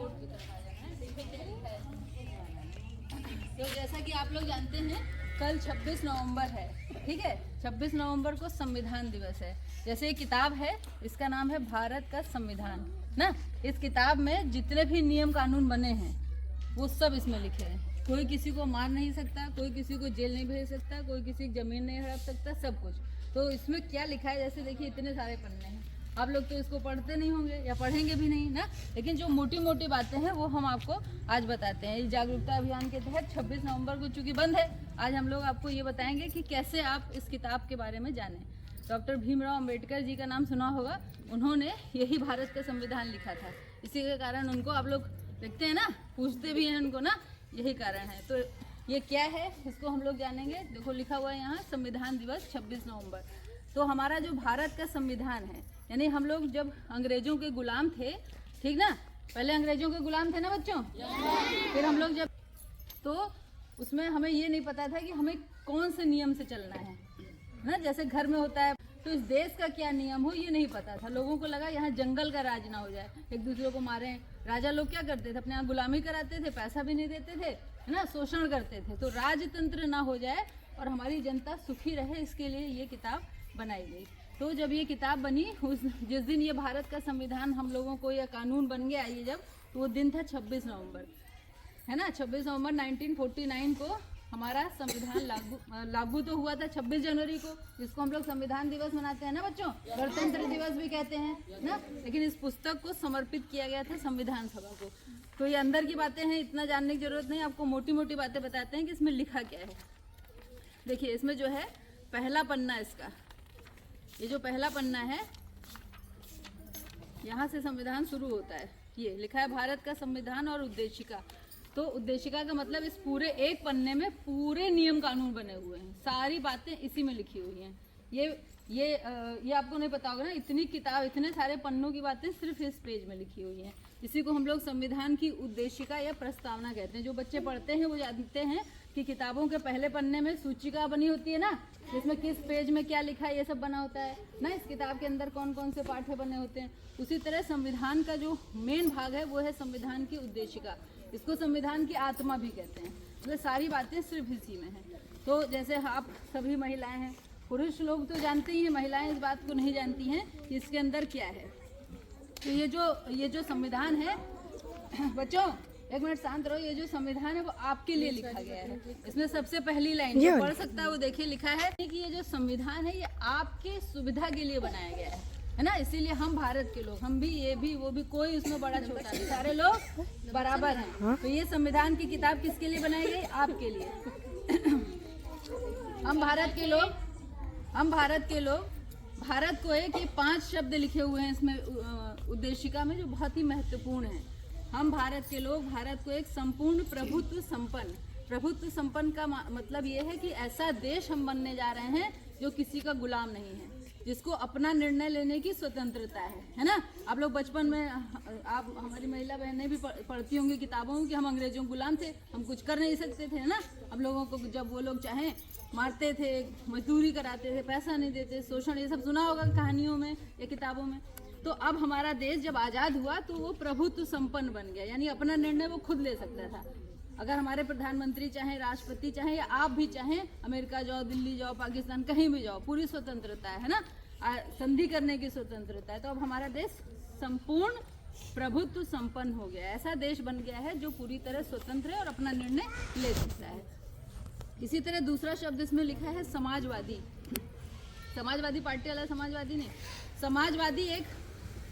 Board की तरफ आ जाना है। देखिए क्या लिखा है। तो जैसा कि आप लोग जानते हैं कल 26 नवंबर है, ठीक है। 26 नवंबर को संविधान दिवस है। जैसे ये किताब है, इसका नाम है भारत का संविधान ना। इस किताब में जितने भी नियम कानून बने हैं वो सब इसमें लिखे हैं। कोई किसी को मार नहीं सकता, कोई किसी को जेल नहीं भेज सकता, कोई किसी की ज़मीन नहीं हड़प सकता, सब कुछ। तो इसमें क्या लिखा है, जैसे देखिए इतने सारे पन्ने हैं। आप लोग तो इसको पढ़ते नहीं होंगे या पढ़ेंगे भी नहीं ना, लेकिन जो मोटी मोटी बातें हैं वो हम आपको आज बताते हैं। इस जागरूकता अभियान के तहत 26 नवंबर को चूँकि बंद है, आज हम लोग आपको ये बताएंगे कि कैसे आप इस किताब के बारे में जानें। डॉक्टर भीमराव अंबेडकर जी का नाम सुना होगा, उन्होंने यही भारत का संविधान लिखा था। इसी के कारण उनको आप लोग देखते हैं ना, पूछते भी हैं उनको ना, यही कारण है। तो ये क्या है इसको हम लोग जानेंगे। देखो लिखा हुआ है यहाँ संविधान दिवस 26 नवंबर। तो हमारा जो भारत का संविधान है, यानी हम लोग जब अंग्रेजों के गुलाम थे, ठीक ना, पहले अंग्रेजों के गुलाम थे ना बच्चों, फिर हम लोग जब, तो उसमें हमें ये नहीं पता था कि हमें कौन से नियम से चलना है ना। जैसे घर में होता है तो इस देश का क्या नियम हो ये नहीं पता था। लोगों को लगा यहाँ जंगल का राज ना हो जाए, एक दूसरे को मारें। राजा लोग क्या करते थे, अपने यहाँ गुलामी कराते थे, पैसा भी नहीं देते थे, है ना, शोषण करते थे। तो राजतंत्र ना हो जाए और हमारी जनता सुखी रहे, इसके लिए ये किताब बनाई गई। तो जब ये किताब बनी, उस जिस दिन ये भारत का संविधान हम लोगों को यह कानून बन गया ये जब, तो वो दिन था 26 नवंबर, है ना। 26 नवंबर 1949 को हमारा संविधान लागू तो हुआ था 26 जनवरी को, जिसको हम लोग संविधान दिवस मनाते हैं ना बच्चों, गणतंत्र दिवस भी कहते हैं ना। लेकिन इस पुस्तक को समर्पित किया गया था संविधान सभा को। तो ये अंदर की बातें हैं, इतना जानने की जरूरत नहीं, आपको मोटी मोटी बातें बताते हैं कि इसमें लिखा क्या है। देखिए इसमें जो है पहला पन्ना, इसका ये जो पहला पन्ना है, यहाँ से संविधान शुरू होता है। ये लिखा है भारत का संविधान और उद्देशिका। तो उद्देशिका का मतलब इस पूरे एक पन्ने में पूरे नियम कानून बने हुए हैं, सारी बातें इसी में लिखी हुई हैं। ये आपको नहीं पता होगा ना, इतनी किताब, इतने सारे पन्नों की बातें सिर्फ इस पेज में लिखी हुई हैं। इसी को हम लोग संविधान की उद्देशिका या प्रस्तावना कहते हैं। जो बच्चे पढ़ते हैं वो जानते हैं कि किताबों के पहले पन्ने में सूचिका बनी होती है ना, जिसमें किस पेज में क्या लिखा है ये सब बना होता है ना, इस किताब के अंदर कौन कौन से पाठ बने होते हैं। उसी तरह संविधान का जो मेन भाग है वो है संविधान की उद्देशिका। इसको संविधान की आत्मा भी कहते हैं। मतलब सारी बातें सिर्फ इसी में हैं। तो जैसे आप सभी महिलाएं हैं, पुरुष लोग तो जानते ही हैं, महिलाएं इस बात को नहीं जानती हैं कि इसके अंदर क्या है। तो ये जो संविधान है बच्चों, एक मिनट शांत रहो, ये जो संविधान है वो आपके लिए लिखा गया है। इसमें सबसे पहली लाइन जो पढ़ सकता है वो देखिए लिखा है कि ये जो संविधान है ये आपके सुविधा के लिए बनाया गया है ना। इसीलिए हम भारत के लोग, हम भी, ये भी, वो भी, कोई उसमें बड़ा छोटा नहीं, सारे लोग बराबर हैं। तो ये संविधान की किताब किसके लिए बनाई गई, आपके लिए। हम भारत के लोग, भारत को एक, ये 5 शब्द लिखे हुए हैं इसमें उद्देशिका में जो बहुत ही महत्वपूर्ण है। हम भारत के लोग भारत को एक संपूर्ण प्रभुत्व संपन्न का मतलब ये है कि ऐसा देश हम बनने जा रहे हैं जो किसी का गुलाम नहीं है, जिसको अपना निर्णय लेने की स्वतंत्रता है ना। आप लोग बचपन में, आप हमारी महिला बहनें भी पढ़ती होंगी किताबों में कि हम अंग्रेजों के गुलाम थे, हम कुछ कर नहीं सकते थे, है ना। हम लोगों को जब वो लोग चाहें मारते थे, मजदूरी कराते थे, पैसा नहीं देते, शोषण, ये सब सुना होगा कहानियों में या किताबों में। तो अब हमारा देश जब आज़ाद हुआ तो वो प्रभुत्व संपन्न बन गया, यानी अपना निर्णय वो खुद ले सकता था। अगर हमारे प्रधानमंत्री चाहें, राष्ट्रपति चाहें, या आप भी चाहें, अमेरिका जाओ, दिल्ली जाओ, पाकिस्तान, कहीं भी जाओ, पूरी स्वतंत्रता है ना, संधि करने की स्वतंत्रता है। तो अब हमारा देश संपूर्ण प्रभुत्व संपन्न हो गया, ऐसा देश बन गया है जो पूरी तरह स्वतंत्र है और अपना निर्णय ले सकता है। इसी तरह दूसरा शब्द इसमें लिखा है समाजवादी। समाजवादी पार्टी वाला समाजवादी नहीं, समाजवादी एक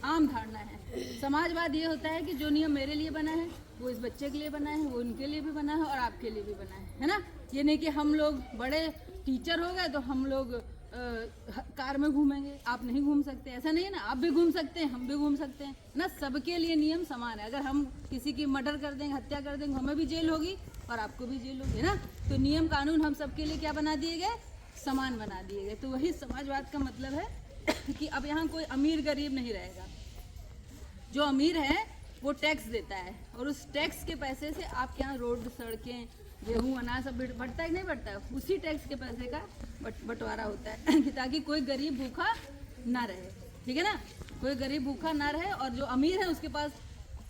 आम धारणा है। समाजवाद ये होता है कि जो नियम मेरे लिए बना है वो इस बच्चे के लिए बना है, वो उनके लिए भी बना है और आपके लिए भी बना है ना। ये नहीं कि हम लोग बड़े टीचर हो गए तो हम लोग कार में घूमेंगे, आप नहीं घूम सकते, ऐसा नहीं है ना। आप भी घूम सकते हैं, हम भी घूम सकते हैं ना। सबके लिए नियम समान है। अगर हम किसी की मर्डर कर देंगे, हत्या कर देंगे, हमें भी जेल होगी और आपको भी जेल होगी, है ना। तो नियम कानून हम सबके लिए क्या बना दिए गए, समान बना दिए गए। तो वही समाजवाद का मतलब है कि अब यहाँ कोई अमीर गरीब नहीं रहेगा। जो अमीर है वो टैक्स देता है और उस टैक्स के पैसे से आपके यहाँ रोड, सड़कें, गेहूँ, अनाज सब बढ़ता है कि नहीं बढ़ता है, उसी टैक्स के पैसे का बंटवारा होता है ताकि कोई गरीब भूखा ना रहे, ठीक है ना। कोई गरीब भूखा ना रहे और जो अमीर है उसके पास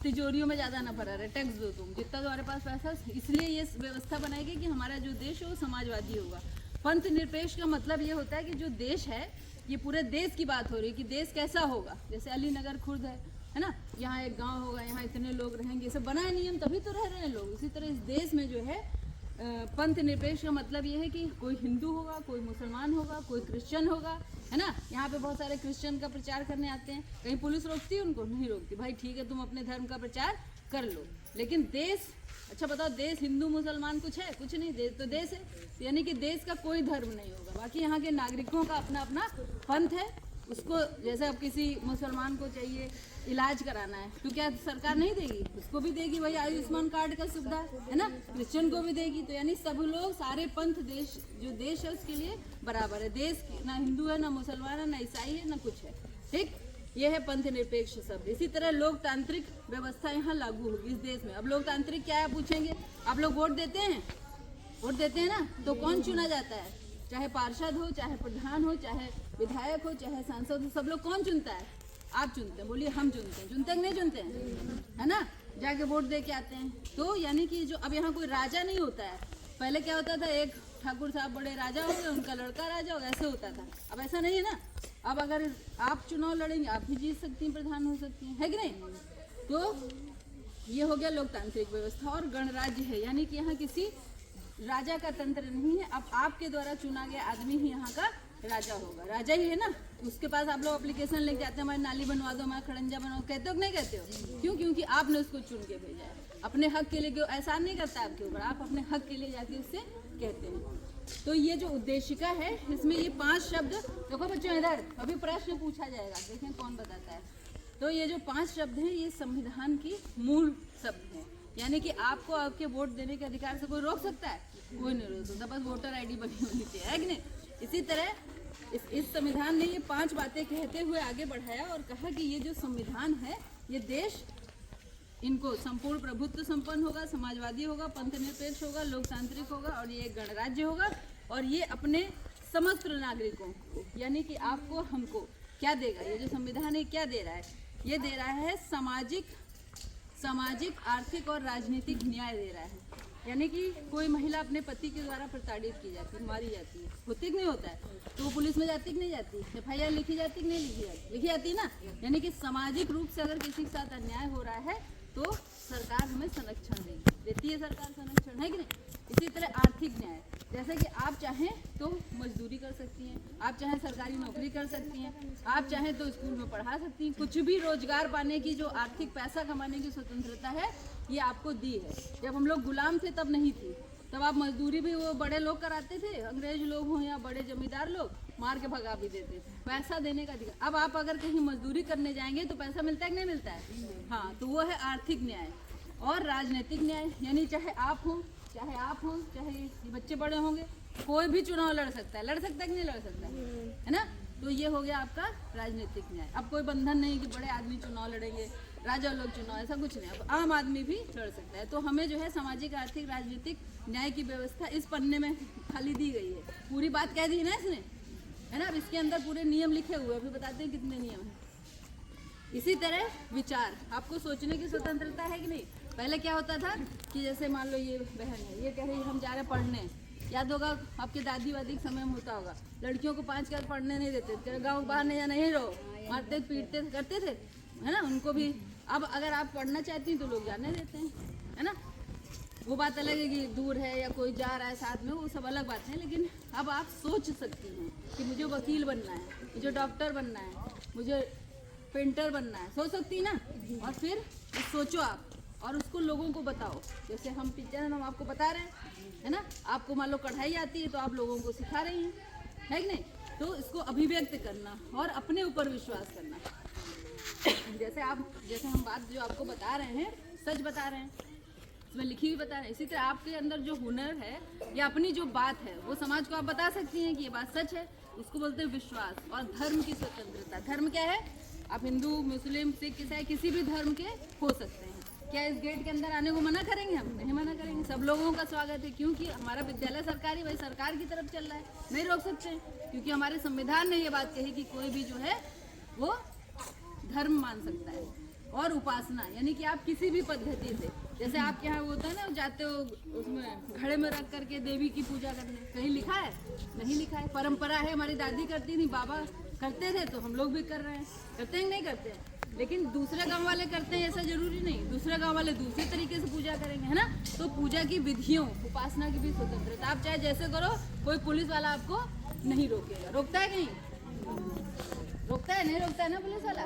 तिजोरियों में ज़्यादा ना भरा रहे, टैक्स दो तुम जितना तुम्हारे पास पैसा। इसलिए ये व्यवस्था बनाई गई कि हमारा जो देश है वो समाजवादी होगा। पंथ निरपेक्ष का मतलब ये होता है कि जो देश है ये पूरे देश की बात हो रही है कि देश कैसा होगा। जैसे अली नगर खुर्द है ना, यहाँ एक गांव होगा, यहाँ इतने लोग रहेंगे, ये सब बना है नियम, तभी तो रह रहे हैं लोग। इसी तरह इस देश में जो है पंथ निरपेक्ष का मतलब ये है कि कोई हिंदू होगा, कोई मुसलमान होगा, कोई क्रिश्चियन होगा, है ना। यहाँ पे बहुत सारे क्रिश्चियन का प्रचार करने आते हैं, कहीं पुलिस रोकती है उनको? नहीं रोकती। भाई ठीक है, तुम अपने धर्म का प्रचार कर लो, लेकिन देश, अच्छा बताओ, देश हिंदू मुसलमान कुछ है? कुछ नहीं, देश तो देश है। यानी कि देश का कोई धर्म नहीं होगा। बाकी यहाँ के नागरिकों का अपना अपना पंथ है। उसको जैसे अब किसी मुसलमान को चाहिए इलाज कराना है तो क्या सरकार नहीं देगी? उसको भी देगी, भाई आयुष्मान कार्ड का सुविधा है ना। क्रिश्चियन को भी देगी। तो यानी सब लोग, सारे पंथ, देश जो देश है उसके लिए बराबर है। देश ना हिंदू है, ना मुसलमान है, ना ईसाई है, ना कुछ है। ठीक, ये है पंथ निरपेक्ष शब्द। इसी तरह लोकतांत्रिक व्यवस्था यहाँ लागू होगी इस देश में। अब लोकतांत्रिक क्या है पूछेंगे? आप लोग वोट देते हैं? वोट देते हैं ना, तो कौन चुना जाता है? चाहे पार्षद हो, चाहे प्रधान हो, चाहे विधायक हो, चाहे सांसद हो, सब लोग कौन चुनता है? आप चुनते हैं। बोलिए हम चुनते हैं। चुनते हैं कि नहीं चुनते हैं? है ना, जाके वोट दे के आते हैं। तो यानी कि जो अब यहाँ कोई राजा नहीं होता है। पहले क्या होता था, एक ठाकुर साहब बड़े राजा हो गए, उनका लड़का राजा हो गया, ऐसे होता था। अब ऐसा नहीं है ना। अब अगर आप चुनाव लड़ेंगे, आप भी जीत सकती हैं, प्रधान हो सकती हैं, है कि नहीं। तो ये हो गया लोकतांत्रिक व्यवस्था। और गणराज्य है, यानी कि यहाँ किसी राजा का तंत्र नहीं है। अब आपके द्वारा चुना गया आदमी ही यहाँ का राजा होगा। राजा ही है ना। उसके पास आप लोग एप्लीकेशन लेके जाते हैं, हमारी नाली बनवा दो, हमारा खड़ंजा बनवा, कहते हो कि नहीं कहते हो? क्यों? क्योंकि आपने उसको चुन के भेजा है। अपने हक के लिए क्यों एहसान नहीं करता आपके ऊपर, आप अपने हक के लिए जाके उससे कहते हैं। तो ये जो उद्देशिका है, इसमें ये 5 शब्द, देखो बच्चों इधर अभी प्रश्न पूछा जाएगा, देखें कौन बताता है। तो ये जो 5 शब्द हैं, ये संविधान की मूल शब्द हैं। यानी कि आपको आपके वोट देने के अधिकार से कोई रोक सकता है? कोई नहीं रोक सकता, बस वोटर आईडी बनी होनी चाहिए, है कि नहीं। इसी तरह इस संविधान ने ये 5 बातें कहते हुए आगे बढ़ाया और कहा कि ये जो संविधान है, ये देश इनको संपूर्ण प्रभुत्व संपन्न होगा, समाजवादी होगा, पंथ निरपेक्ष होगा, लोकतांत्रिक होगा और ये एक गणराज्य होगा। और ये अपने समस्त नागरिकों को, यानी कि आपको हमको क्या देगा? ये जो संविधान है क्या दे रहा है? ये दे रहा है सामाजिक, आर्थिक और राजनीतिक न्याय दे रहा है। यानी कि कोई महिला अपने पति के द्वारा प्रताड़ित की जाती है, मारी जाती है, होती कि नहीं होता है? तो वो पुलिस में जाती कि नहीं जाती? FIR लिखी जाती कि नहीं लिखी जाती? लिखी जाती है ना। यानी कि सामाजिक रूप से अगर किसी के साथ अन्याय हो रहा है तो सरकार हमें संरक्षण देती है, सरकार संरक्षण, है कि नहीं। इसी तरह आर्थिक न्याय, जैसे कि आप चाहें तो मजदूरी कर सकती हैं, आप चाहें सरकारी नौकरी कर सकती हैं, आप चाहें तो स्कूल में पढ़ा सकती हैं। कुछ भी रोजगार पाने की जो आर्थिक पैसा कमाने की स्वतंत्रता है, ये आपको दी है। जब हम लोग गुलाम थे तब नहीं थी, तब आप मजदूरी भी वो बड़े लोग कराते थे, अंग्रेज लोग हों या बड़े जमींदार लोग, मार के भगा भी देते थे। पैसा देने का अधिकार। अब आप अगर कहीं मजदूरी करने जाएंगे तो पैसा मिलता है कि नहीं मिलता है? हाँ, तो वो है आर्थिक न्याय। और राजनीतिक न्याय, यानी चाहे आप हों, चाहे ये बच्चे बड़े होंगे, कोई भी चुनाव लड़ सकता है कि नहीं लड़ सकता है ना। तो ये हो गया आपका राजनीतिक न्याय। अब कोई बंधन नहीं कि बड़े आदमी चुनाव लड़ेंगे, राजा लोग चुनाव, ऐसा कुछ नहीं। अब आम आदमी भी लड़ सकता है। तो हमें जो है सामाजिक, आर्थिक, राजनीतिक न्याय की व्यवस्था इस पन्ने में खाली दी गई है। पूरी बात कह दी ना इसने, है ना। अब इसके अंदर पूरे नियम लिखे हुए हैं, अभी बताते हैं कितने नियम हैं। इसी तरह विचार, आपको सोचने की स्वतंत्रता है कि नहीं। पहले क्या होता था कि जैसे मान लो ये बहन है, ये कह रही हम जा रहे हैं पढ़ने, याद होगा आपके दादी वादी के समय में होता होगा, लड़कियों को 5 क्लास पढ़ने नहीं देते थे, गाँव बाहर नहीं जाना, यहीं रहो, मारते पीटते करते थे, है ना। उनको भी अब अगर आप पढ़ना चाहती हैं तो लोग जाने देते हैं, है ना। वो बात अलग है कि दूर है या कोई जा रहा है साथ में, वो सब अलग बात है। लेकिन अब आप सोच सकती हैं कि मुझे वकील बनना है, मुझे डॉक्टर बनना है, मुझे पेंटर बनना है, सोच सकती ना। और फिर सोचो आप और उसको लोगों को बताओ। जैसे हम टीचर हम आपको बता रहे हैं, है ना। आपको मान लो कढ़ाई आती है तो आप लोगों को सिखा रही हैं, है कि नहीं। तो इसको अभिव्यक्त करना और अपने ऊपर विश्वास करना। जैसे हम बात जो आपको बता रहे हैं, सच बता रहे हैं, इसमें लिखी हुई बता रहे हैं। इसी तरह आपके अंदर जो हुनर है या अपनी जो बात है वो समाज को आप बता सकती हैं कि ये बात सच है। उसको बोलते हैं विश्वास। और धर्म की स्वतंत्रता। धर्म क्या है? आप हिंदू, मुस्लिम, सिख, ईसाई किसी भी धर्म के हो सकते हैं। क्या इस गेट के अंदर आने को मना करेंगे? हम नहीं मना करेंगे, सब लोगों का स्वागत है। क्योंकि हमारा विद्यालय सरकारी, भाई सरकार की तरफ चल रहा है, नहीं रोक सकते हैं। क्योंकि हमारे संविधान ने ये बात कही कि कोई भी जो है वो धर्म मान सकता है। और उपासना, यानी कि आप किसी भी पद्धति से, जैसे आपके यहाँ होता है ना, जाते हो उसमें घड़े में रख करके देवी की पूजा करने, कहीं लिखा है? नहीं लिखा है। परंपरा है, हमारी दादी करती थी, बाबा करते थे, तो हम लोग भी कर रहे हैं। करते हैं नहीं करते हैं? लेकिन दूसरे गांव वाले करते हैं ऐसा जरूरी नहीं, दूसरे गांव वाले दूसरे तरीके से पूजा करेंगे, है ना। तो पूजा की विधियों, उपासना की भी स्वतंत्रता, आप चाहे जैसे करो, कोई पुलिस वाला आपको नहीं रोकेगा। रोकता है कहीं? रोकता है? नहीं रोकता है ना पुलिस वाला।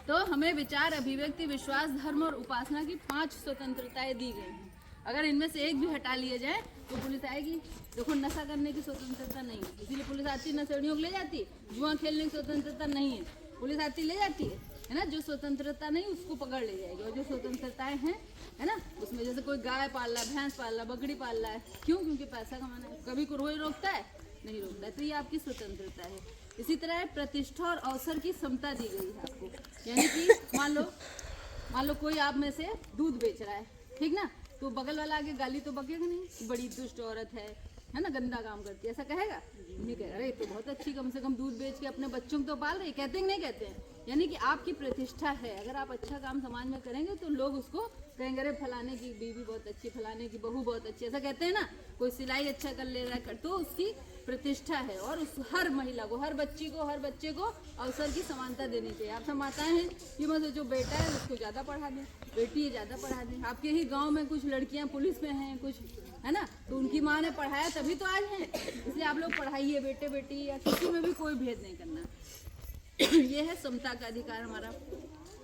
तो हमें विचार, अभिव्यक्ति, विश्वास, धर्म और उपासना की 5 स्वतंत्रताएं दी गई हैं। अगर इनमें से एक भी हटा लिए जाए तो पुलिस आएगी। देखो, नशा करने की स्वतंत्रता नहीं है, इसीलिए पुलिस आती, नशेड़ियों को ले जाती। जुआ खेलने की स्वतंत्रता नहीं है, पुलिस आती ले जाती है ना। जो स्वतंत्रता नहीं उसको पकड़ ले जाएगी। और जो स्वतंत्रताएं हैं, है ना, उसमें जैसे कोई गाय पाल रहा है, भैंस पाल रहा है, बकरी पाल रहा है, क्यों? क्योंकि पैसा कमाना है। कभी कोई रोकता है? नहीं रोकता है। तो ये आपकी स्वतंत्रता है। इसी तरह प्रतिष्ठा और अवसर की समता दी गई है आपको, यानी कि मान लो कोई आप में से दूध बेच रहा है, ठीक ना, तो बगल वाला आगे गाली तो बकेगा नहीं कि बड़ी दुष्ट औरत है ना, गंदा काम करती है, ऐसा कहेगा नहीं? कहेगा अरे तो बहुत अच्छी, कम से कम दूध बेच के अपने बच्चों को तो पाल रही है। कहते हैं नहीं कहते हैं? यानी कि आपकी प्रतिष्ठा है। अगर आप अच्छा काम समाज में करेंगे तो लोग उसको कहेंगे अरे फलाने की बीवी बहुत अच्छी, फलाने की बहू बहुत अच्छी, ऐसा कहते हैं ना। कोई सिलाई अच्छा कर ले रहा है तो उसकी प्रतिष्ठा है। और उस हर महिला को, हर बच्ची को, हर बच्चे को अवसर की समानता देनी चाहिए। आप सब माताएं हैं, ये मत जो बेटा है उसको ज़्यादा पढ़ा दें, बेटी है ज़्यादा पढ़ा दें। आपके ही गांव में कुछ लड़कियां पुलिस में हैं, कुछ है ना, तो उनकी माँ ने पढ़ाया तभी तो आज हैं। इसलिए आप लोग पढ़ाइए, बेटे बेटी या किसी में भी कोई भेद नहीं करना। ये है समता का अधिकार हमारा।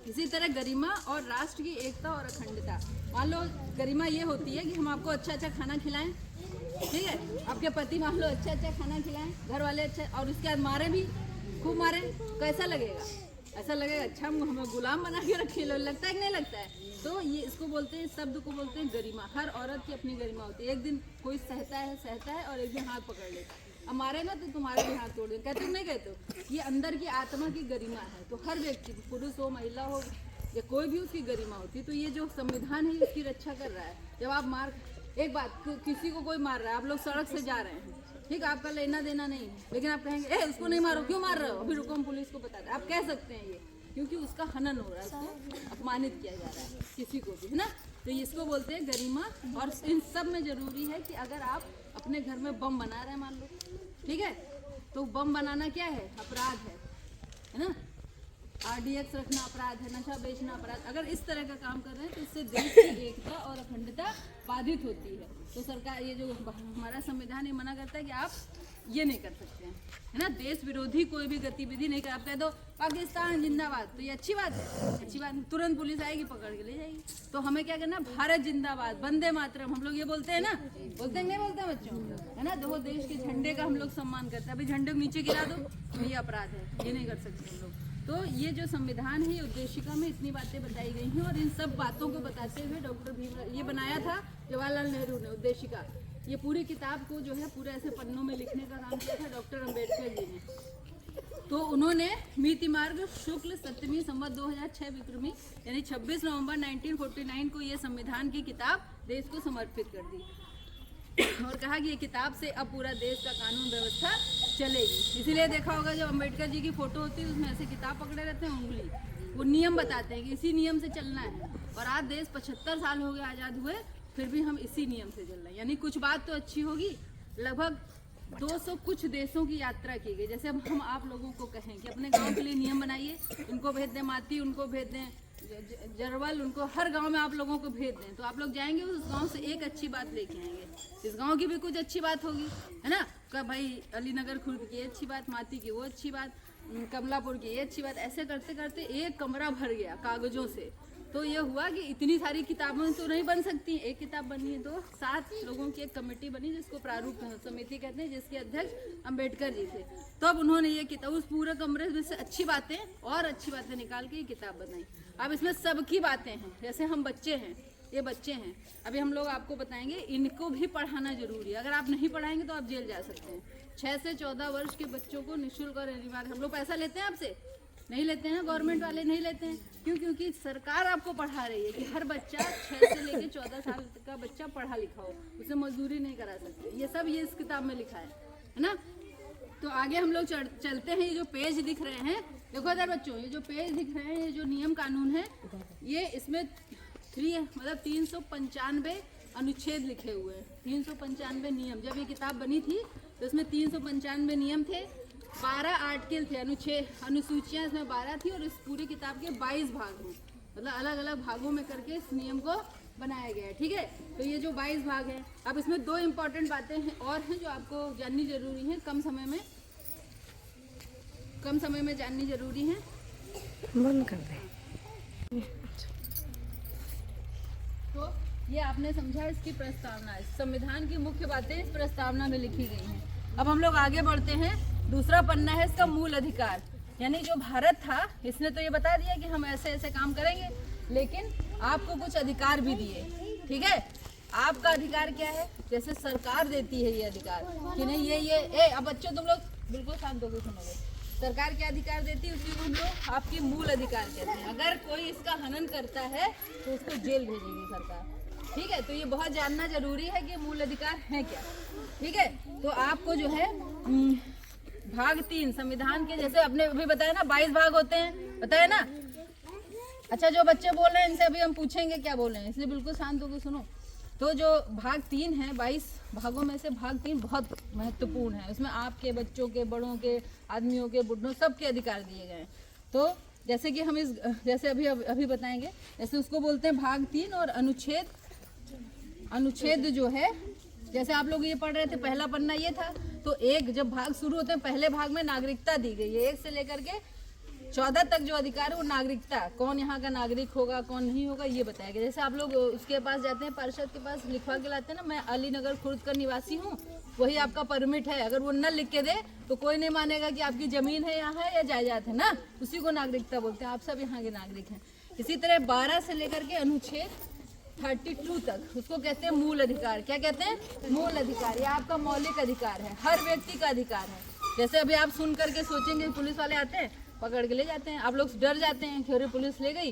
इसी तरह गरिमा और राष्ट्र की एकता और अखंडता। मान लो गरिमा ये होती है कि हम आपको अच्छा अच्छा खाना खिलाएं, ठीक है, आपके पति मान लो अच्छा अच्छा खाना खिलाएं, घर वाले अच्छा, और उसके बाद मारे भी, खूब मारे, कैसा लगेगा? ऐसा लगेगा अच्छा हमें गुलाम बना के रखे, लगता है कि नहीं लगता है? तो ये इसको बोलते हैं, शब्द को बोलते हैं गरिमा। हर औरत की अपनी गरिमा होती है। एक दिन कोई सहता है और एक दिन हाथ पकड़ लेता है, अब मारेगा तो तुम्हारे भी हाथ तोड़ दे, कहते हो नहीं कहते हो? ये अंदर की आत्मा की गरिमा है। तो हर व्यक्ति, पुरुष हो, महिला हो, या कोई भी, उसकी गरिमा होती है। तो ये जो संविधान है इसकी रक्षा कर रहा है। जब आप एक बात, किसी को कोई मार रहा है, आप लोग सड़क से जा रहे हैं, ठीक है, आपका लेना देना नहीं है, लेकिन आप कहेंगे उसको नहीं मारो, क्यों मार रहे हो? अभी रुको हम पुलिस को बता दें। आप कह सकते हैं ये, क्योंकि उसका हनन हो रहा है, उसको अपमानित किया जा रहा है, किसी को भी, है ना। तो इसको बोलते हैं गरिमा। और इन सब में जरूरी है कि अगर आप अपने घर में बम बना रहे हैं मान लो, ठीक है, तो बम बनाना क्या है? अपराध है ना। RDX रखना अपराध है, नशा बेचना अपराध। अगर इस तरह का काम कर रहे हैं तो इससे देश की एकता और अखंडता बाधित होती है। तो सरकार, ये जो हमारा संविधान ये मना करता है कि आप ये नहीं कर सकते हैं, है ना। देश विरोधी कोई भी गतिविधि नहीं कर। आप कह दो पाकिस्तान जिंदाबाद, तो ये अच्छी बात है, अच्छी बात है, तुरंत पुलिस आएगी पकड़ के ले जाएगी। तो हमें क्या करना? भारत जिंदाबाद, वंदे मातरम, हम लोग ये बोलते हैं ना, बोलते हैं नहीं बोलते बच्चों, है ना। देखो देश के झंडे का हम लोग सम्मान करते हैं। अभी झंडे को नीचे गिरा दो तो ये अपराध है, ये नहीं कर सकते हम लोग। तो ये जो संविधान है, ये उद्देशिका में इतनी बातें बताई गई हैं। और इन सब बातों को बताते हुए डॉक्टर भीमराव, ये बनाया था जवाहरलाल नेहरू ने, उद्देशिका। ये पूरी किताब को जो है पूरे ऐसे पन्नों में लिखने का काम किया था डॉक्टर अम्बेडकर जी ने। तो उन्होंने मिति मार्ग शुक्ल 7वीं संवत 2006 विक्रमी, यानी 26 नवंबर 1949 को ये संविधान की किताब देश को समर्पित कर दी। और कहा कि ये किताब से अब पूरा देश का कानून व्यवस्था चलेगी। इसीलिए देखा होगा जब अम्बेडकर जी की फोटो होती है उसमें ऐसे किताब पकड़े रहते हैं, उंगली, वो नियम बताते हैं कि इसी नियम से चलना है। और आज देश 75 साल हो गए आज़ाद हुए, फिर भी हम इसी नियम से चल रहे हैं। यानी कुछ बात तो अच्छी होगी। लगभग 200 कुछ देशों की यात्रा की गई। जैसे अब हम आप लोगों को कहें कि अपने गांव के लिए नियम बनाइए, इनको भेज दें, माती उनको भेज दें, जरवल उनको, हर गांव में आप लोगों को भेज दें, तो आप लोग जाएंगे उस गांव से एक अच्छी बात लेके आएंगे। इस गांव की भी कुछ अच्छी बात होगी, है ना। का भाई अलीनगर खुर्द की अच्छी बात, माती की वो अच्छी बात, कमलापुर की ये अच्छी बात। ऐसे करते करते एक कमरा भर गया कागजों से। तो ये हुआ कि इतनी सारी किताबें तो नहीं बन सकती, एक किताब बनी है। तो 7 लोगों की एक कमेटी बनी जिसको प्रारूप समिति कहते हैं, जिसके अध्यक्ष अम्बेडकर जी थे। तो अब उन्होंने ये किताब, उस पूरे कमरे में से अच्छी बातें निकाल के ये किताब बनाई। अब इसमें सबकी बातें हैं। जैसे हम बच्चे हैं, ये बच्चे हैं, अभी हम लोग आपको बताएंगे, इनको भी पढ़ाना जरूरी है। अगर आप नहीं पढ़ाएंगे तो आप जेल जा सकते हैं। 6 से 14 वर्ष के बच्चों को निःशुल्क और अनिवार्य, हम लोग पैसा लेते हैं आपसे? नहीं लेते हैं, गवर्नमेंट वाले नहीं लेते हैं। क्यों? क्योंकि सरकार आपको पढ़ा रही है कि हर बच्चा 6 से लेकर 14 साल का बच्चा पढ़ा लिखा हो, उसे मजदूरी नहीं करा सकते। ये सब ये इस किताब में लिखा है ना। तो आगे हम लोग चलते हैं। ये जो पेज दिख रहे हैं, देखो इधर बच्चों, ये जो पेज दिख रहे हैं, ये जो नियम कानून है, ये इसमें 395 अनुच्छेद लिखे हुए हैं। 395 नियम। जब ये किताब बनी थी तो इसमें 395 नियम थे, 12 आर्टिकल थे, अनुसूचियाँ इसमें 12 थी, और इस पूरी किताब के 22 भाग हैं। मतलब अलग अलग भागों में करके इस नियम को बनाया गया है। ठीक है, तो ये जो 22 भाग हैं, अब इसमें 2 इम्पॉर्टेंट बातें हैं और हैं जो आपको जाननी जरूरी है, कम समय में जाननी जरूरी है। बंद कर दे। तो ये आपने समझा इसकी प्रस्तावना, संविधान की मुख्य बातें इस प्रस्तावना में लिखी गई हैं। अब हम लोग आगे बढ़ते हैं। दूसरा पन्ना है इसका मूल अधिकार, यानी जो भारत था इसने तो ये बता दिया कि हम ऐसे ऐसे काम करेंगे, लेकिन आपको कुछ अधिकार भी दिए। ठीक है, आपका अधिकार क्या है? जैसे सरकार देती है ये अधिकार कि नहीं, ये अब बच्चों तुम लोग बिल्कुल शांत होकर सुनोगे। सरकार क्या अधिकार देती है, उसी को हम लोग आपकी मूल अधिकार कहते हैं। अगर कोई इसका हनन करता है तो उसको जेल भेजेगी सरकार। ठीक है, तो ये बहुत जानना जरूरी है कि मूल अधिकार है क्या। ठीक है, तो आपको जो है भाग 3 संविधान के, जैसे आपने अभी बताया ना 22 भाग होते हैं, बताया ना। अच्छा, जो बच्चे बोल रहे हैं इनसे अभी हम पूछेंगे क्या बोल रहे हैं, इसलिए बिल्कुल शांत होकर सुनो। तो जो भाग 3 है, 22 भागों में से भाग 3 बहुत महत्वपूर्ण है। उसमें आपके बच्चों के, बड़ों के, आदमियों के, बुढ़ों, सबके अधिकार दिए गए हैं। तो जैसे कि हम जैसे अभी बताएंगे, जैसे उसको बोलते हैं भाग 3 और अनुच्छेद जो है, जैसे आप लोग ये पढ़ रहे थे, पहला पन्ना ये था, तो जब भाग शुरू होते हैं, पहले भाग में नागरिकता दी गई है। 1 से लेकर के 14 तक जो अधिकार है वो नागरिकता, कौन यहाँ का नागरिक होगा कौन नहीं होगा ये बताया गया। जैसे आप लोग उसके पास जाते हैं, पार्षद के पास लिखवा के लाते हैं ना, मैं अलीनगर खुर्द का निवासी हूँ, वही आपका परमिट है। अगर वो न लिख के दे तो कोई नहीं मानेगा कि आपकी जमीन है यहाँ है या जायदाद है ना, उसी को नागरिकता बोलते हैं। आप सब यहाँ के नागरिक हैं। इसी तरह 12 से लेकर के अनुच्छेद 32 तक, उसको कहते हैं मूल अधिकार। क्या कहते हैं? मूल अधिकार। ये आपका मौलिक अधिकार है, हर व्यक्ति का अधिकार है। जैसे अभी आप सुन करके सोचेंगे पुलिस वाले आते हैं पकड़ के ले जाते हैं, आप लोग डर जाते हैं कि अरे पुलिस ले गई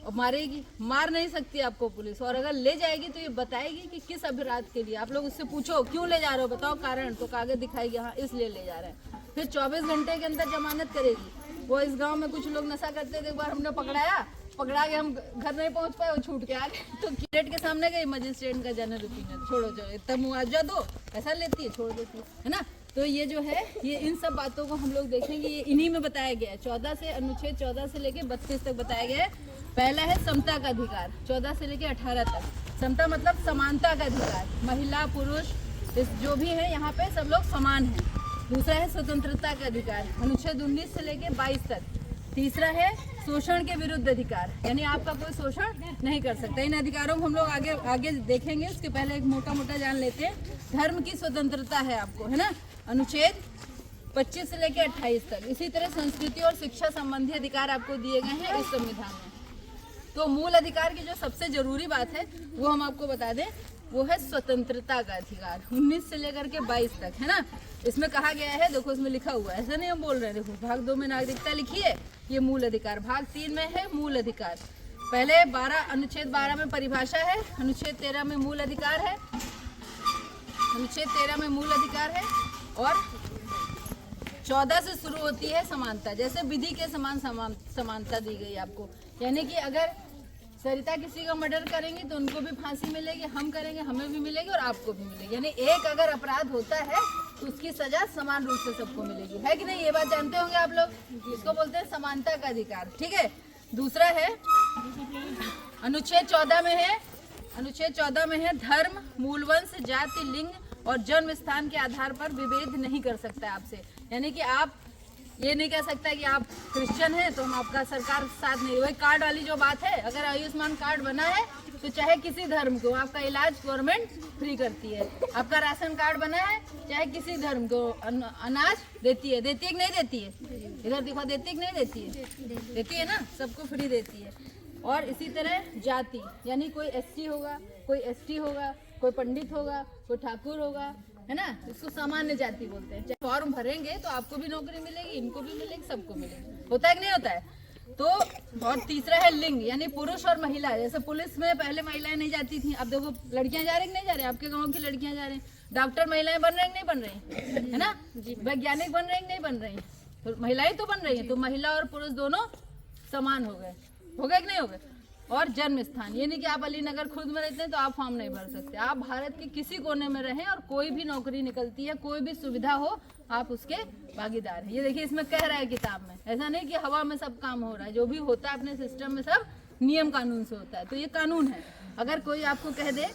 और मारेगी। मार नहीं सकती आपको पुलिस, और अगर ले जाएगी तो ये बताएगी कि किस अपराध के लिए। आप लोग उससे पूछो क्यों ले जा रहे हो, बताओ कारण, तो कागज दिखाएगी हाँ इसलिए ले जा रहे हैं। फिर 24 घंटे के अंदर जमानत करेगी। वो इस गाँव में कुछ लोग नशा करते थे, एक बार हमने पकड़ा के हम घर नहीं पहुंच पाए, वो छूट के आ गए, तो गेट के सामने गई, मजिस्ट्रेट का जनरल ओपिनियन, छोड़ो इतना मुआवजा दो, पैसा लेती है, छोड़ देती है ना। तो ये जो है, ये इन सब बातों को हम लोग देखेंगे, ये इन्हीं में बताया गया है। 14 से अनुच्छेद 14 से लेके 32 तक बताया गया है। पहला है समता का अधिकार, 14 से लेके 18 तक। समता मतलब समानता का अधिकार, महिला पुरुष जो भी है यहाँ पे सब लोग समान हैं। दूसरा है स्वतंत्रता का अधिकार, अनुच्छेद 19 से लेके 22 तक। तीसरा है शोषण के विरुद्ध अधिकार, यानी आपका कोई शोषण नहीं कर सकता। इन अधिकारों को हम लोग आगे देखेंगे, उसके पहले एक मोटा जान लेते हैं। धर्म की स्वतंत्रता है आपको, है ना, अनुच्छेद 25 से लेकर 28 तक। इसी तरह संस्कृति और शिक्षा संबंधी अधिकार आपको दिए गए हैं इस संविधान में। तो मूल अधिकार की जो सबसे जरूरी बात है वो हम आपको बता दें, वो है स्वतंत्रता का अधिकार, 19 से लेकर के 22 तक, है ना। इसमें कहा गया है, देखो इसमें लिखा हुआ है, ऐसा नहीं हम बोल रहे हैं। देखो भाग 2 में नागरिकता लिखी है, ये मूल अधिकार। भाग 3 में है मूल अधिकार। पहले अनुच्छेद 12 में परिभाषा है, अनुच्छेद 13 में मूल अधिकार है, अनुच्छेद 13 में मूल अधिकार है, और 14 से शुरू होती है समानता। जैसे विधि के समान समानता दी गई आपको, यानी कि अगर सरिता किसी का मर्डर करेंगी तो उनको भी फांसी मिलेगी, हम करेंगे हमें भी मिलेगी और आपको भी मिलेगी। यानी एक अगर अपराध होता है तो उसकी सजा समान रूप से सबको मिलेगी, है कि नहीं? ये बात जानते होंगे आप लोग। इसको बोलते हैं समानता का अधिकार। ठीक है, दूसरा है अनुच्छेद 14 में है, अनुच्छेद 14 में है धर्म, मूलवंश, जाति, लिंग और जन्म स्थान के आधार पर विभेद नहीं कर सकता आपसे। यानी कि आप ये नहीं कह सकता कि आप क्रिश्चियन हैं तो हम आपका सरकार साथ नहीं। वही कार्ड वाली जो बात है, अगर आयुष्मान कार्ड बना है तो चाहे किसी धर्म को आपका इलाज गवर्नमेंट फ्री करती है। आपका राशन कार्ड बना है, चाहे किसी धर्म को अनाज देती है कि नहीं देती है? इधर दिखा, देती है कि नहीं देती है? देती है ना, सबको फ्री देती है। और इसी तरह जाति, यानी कोई एससी होगा, कोई एसटी होगा, कोई पंडित होगा, कोई ठाकुर होगा, है ना, इसको सामान्य जाति बोलते हैं। फॉर्म भरेंगे तो आपको भी नौकरी मिलेगी, इनको भी मिलेगी, सबको मिलेगी। होता है कि नहीं होता है? तो और तीसरा है लिंग, यानी पुरुष और महिला। जैसे पुलिस में पहले महिलाएं नहीं जाती थी, अब देखो लड़कियां जा रही नहीं जा रही, आपके गांव की लड़कियां जा रही। डॉक्टर महिलाएं बन रही नहीं बन रही, है ना, वैज्ञानिक बन रही नहीं बन रही, तो महिलाएं तो बन रही है। तो महिला और पुरुष दोनों समान हो गए कि नहीं हो गए। और जन्म स्थान, ये नहीं कि आप अलीनगर खुद में रहते हैं तो आप फॉर्म नहीं भर सकते, आप भारत के किसी कोने में रहें और कोई भी नौकरी निकलती है, कोई भी सुविधा हो, आप उसके भागीदार हैं। ये देखिए इसमें कह रहा है किताब में, ऐसा नहीं कि हवा में सब काम हो रहा है, जो भी होता है अपने सिस्टम में सब नियम कानून से होता है। तो ये कानून है। अगर कोई आपको कह दे,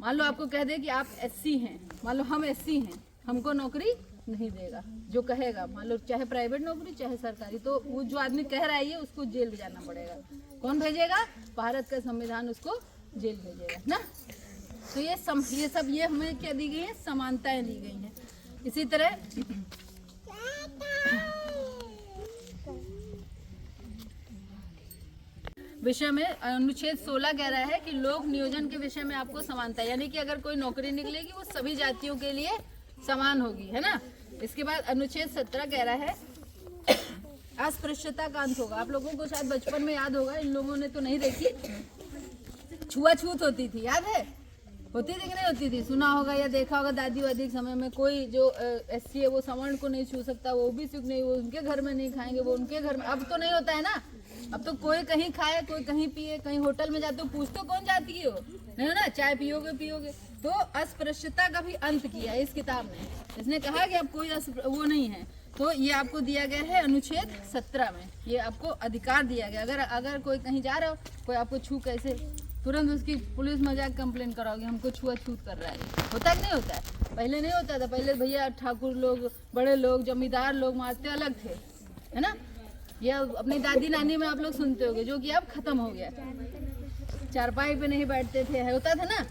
मान लो आपको कह दे कि आप SC हैं, मान लो हम SC हैं, हमको नौकरी नहीं देगा, जो कहेगा, मान लो चाहे प्राइवेट नौकरी चाहे सरकारी, तो वो जो आदमी कह रहा है ये उसको जेल जाना पड़ेगा। कौन भेजेगा? भारत का संविधान उसको जेल भेजेगा ना। तो ये सब ये हमें क्या दी गई है? समानताएं दी गई हैं। इसी तरह विषय में अनुच्छेद 16 कह रहा है कि लोक नियोजन के विषय में आपको समानता, यानी कि अगर कोई नौकरी निकलेगी वो सभी जातियों के लिए समान होगी, है ना। इसके बाद अनुच्छेद 17 कह रहा है अस्पृश्यता का अंत होगा। आप लोगों को शायद बचपन में याद होगा, इन लोगों ने तो नहीं देखी, छुआछूत होती थी, याद है? होती थी कि नहीं होती थी? सुना होगा या देखा होगा दादी वादी के समय में, कोई जो SC है वो सवर्ण को नहीं छू सकता, वो OBC नहीं, वो उनके घर में नहीं खाएंगे, वो उनके घर में। अब तो नहीं होता है ना, अब तो कोई कहीं खाए, कोई कहीं पिए, कहीं होटल में जाते हो पूछ तो कौन जाती हो, नहीं हो ना, चाय पियोगे। तो अस्पृश्यता का भी अंत किया इस किताब में। इसने कहा कि अब कोई वो नहीं है। तो ये आपको दिया गया है अनुच्छेद 17 में, ये आपको अधिकार दिया गया। अगर कोई कहीं जा रहा हो, कोई आपको छू, कैसे तुरंत उसकी पुलिस में जाकर कंप्लेन कराओगे, हमको छुआछूत कर रहा है। होता है कि नहीं होता है? पहले नहीं होता था, पहले भैया ठाकुर लोग, बड़े लोग, जमींदार लोग मारते अलग थे, है ना। ये अपनी दादी नानी में आप लोग सुनते होंगे, जो कि अब खत्म हो गया। चारपाई पे नहीं बैठते थे, होता था ना,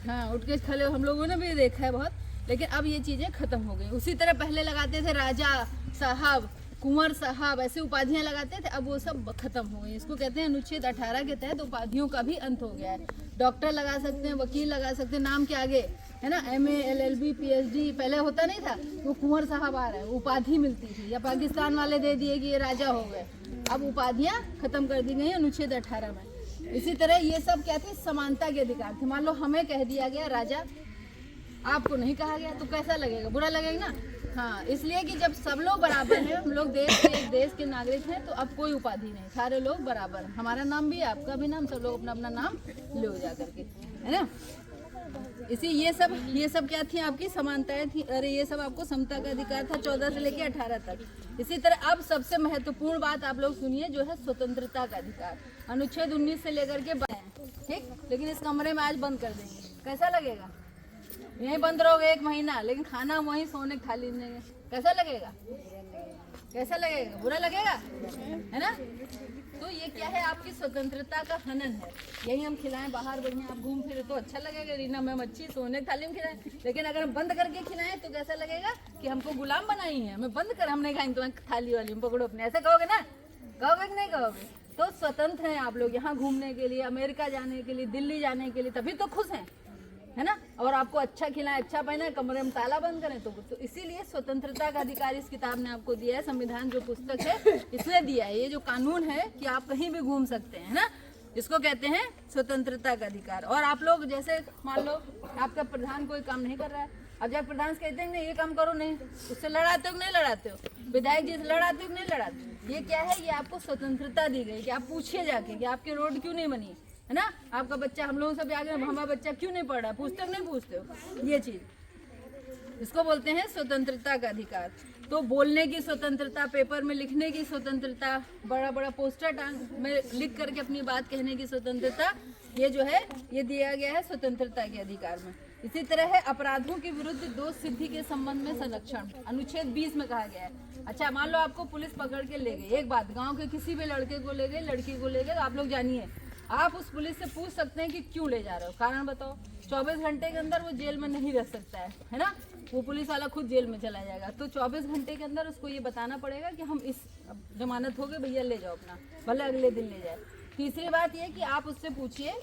हाँ, उठ के खड़े, हम लोगों ने भी देखा है बहुत, लेकिन अब ये चीजें खत्म हो गई। उसी तरह पहले लगाते थे राजा साहब, कुंवर साहब, ऐसे उपाधियां लगाते थे, अब वो सब खत्म हो गई। इसको कहते हैं अनुच्छेद 18 के तहत उपाधियों का भी अंत हो गया है। डॉक्टर लगा सकते हैं, वकील लगा सकते हैं, नाम के आगे, है ना, MA LLB PhD पहले होता नहीं था, वो कुंवर साहब आ रहे हैं, उपाधि मिलती थी। या पाकिस्तान वाले दे दिए कि ये राजा हो गए, अब उपाधियां खत्म कर दी गई अनुच्छेद 18 में। इसी तरह ये सब क्या थे? समानता के अधिकार थे। मान लो हमें कह दिया गया राजा, आपको नहीं कहा गया, तो कैसा लगेगा? बुरा लगेगा ना। हाँ, इसलिए कि जब सब लोग बराबर हैं, हम लोग देश के नागरिक हैं, तो अब कोई उपाधि नहीं, सारे लोग बराबर हैं। हमारा नाम भी, आपका भी नाम, सब लोग अपना अपना नाम ले जा करके, है ना। ये सब क्या थी? आपकी समानताएं थी। अरे ये सब आपको समता का अधिकार था 14 से लेकर 18 तक। इसी तरह अब सबसे महत्वपूर्ण बात आप लोग सुनिए, जो है स्वतंत्रता का अधिकार, अनुच्छेद 19 से लेकर के ठीक। लेकिन इस कमरे में आज बंद कर देंगे, कैसा लगेगा? यहीं बंद रहोगे 1 महीना, लेकिन खाना वहीं, सोने की थाली नहीं है, कैसा लगेगा? कैसा लगेगा? बुरा लगेगा, है ना। तो ये क्या है? आपकी स्वतंत्रता का हनन है। यही हम खिलाएं बाहर, बढ़िया आप घूम फिरे तो अच्छा लगेगा, रीना मैम अच्छी सोने की थाली में खिलाएं। लेकिन अगर हम बंद करके खिलाएं तो कैसा लगेगा कि हमको गुलाम बनाई है, हमें बंद कर, हम नहीं खाएंगे तुम्हें थाली वाली, पकड़ो अपने, ऐसा कहोगे ना? कहोगे कि नहीं कहोगे? तो स्वतंत्र हैं आप लोग, यहाँ घूमने के लिए, अमेरिका जाने के लिए, दिल्ली जाने के लिए, तभी तो खुश हैं, है ना। और आपको अच्छा खिलाएं, अच्छा पहना, कमरे में ताला बंद करें, तो इसीलिए स्वतंत्रता का अधिकार इस किताब ने आपको दिया है। संविधान जो पुस्तक है इसने दिया है, ये जो कानून है कि आप कहीं भी घूम सकते हैं, है ना, इसको कहते हैं स्वतंत्रता का अधिकार। और आप लोग जैसे मान लो आपका प्रधान कोई काम नहीं कर रहा है, अब जब प्रधान कहते हैं नहीं ये काम करो, नहीं, उससे लड़ाते हो नहीं लड़ाते हो? विधायक जी से लड़ाते हो नहीं लड़ाते हो? ये क्या है? ये आपको स्वतंत्रता दी गई कि आप पूछिए जाके कि आपकी रोड क्यों नहीं बनी, है ना, आपका बच्चा, हम लोगों से आगे हमारा बच्चा क्यों नहीं पढ़ रहा, पूछते हो नहीं पूछते हो? ये चीज इसको बोलते हैं स्वतंत्रता का अधिकार। तो बोलने की स्वतंत्रता, पेपर में लिखने की स्वतंत्रता, बड़ा बड़ा पोस्टर टांग में लिख करके अपनी बात कहने की स्वतंत्रता, ये जो है ये दिया गया है स्वतंत्रता के अधिकार में। इसी तरह है अपराधों के विरुद्ध दोष सिद्धि के संबंध में संरक्षण, अनुच्छेद 20 में कहा गया है। अच्छा, मान लो आपको पुलिस पकड़ के ले गई, एक बात, गाँव के किसी भी लड़के को ले गए, लड़की को ले गए, आप लोग जानिए, आप उस पुलिस से पूछ सकते हैं कि क्यों ले जा रहे हो, कारण बताओ। 24 घंटे के अंदर वो जेल में नहीं रह सकता है ना, वो पुलिस वाला खुद जेल में चला जाएगा। तो 24 घंटे के अंदर उसको ये बताना पड़ेगा कि हम इस जमानत हो गई भैया, ले जाओ अपना, भले अगले दिन ले जाए। तीसरी बात ये कि आप उससे पूछिए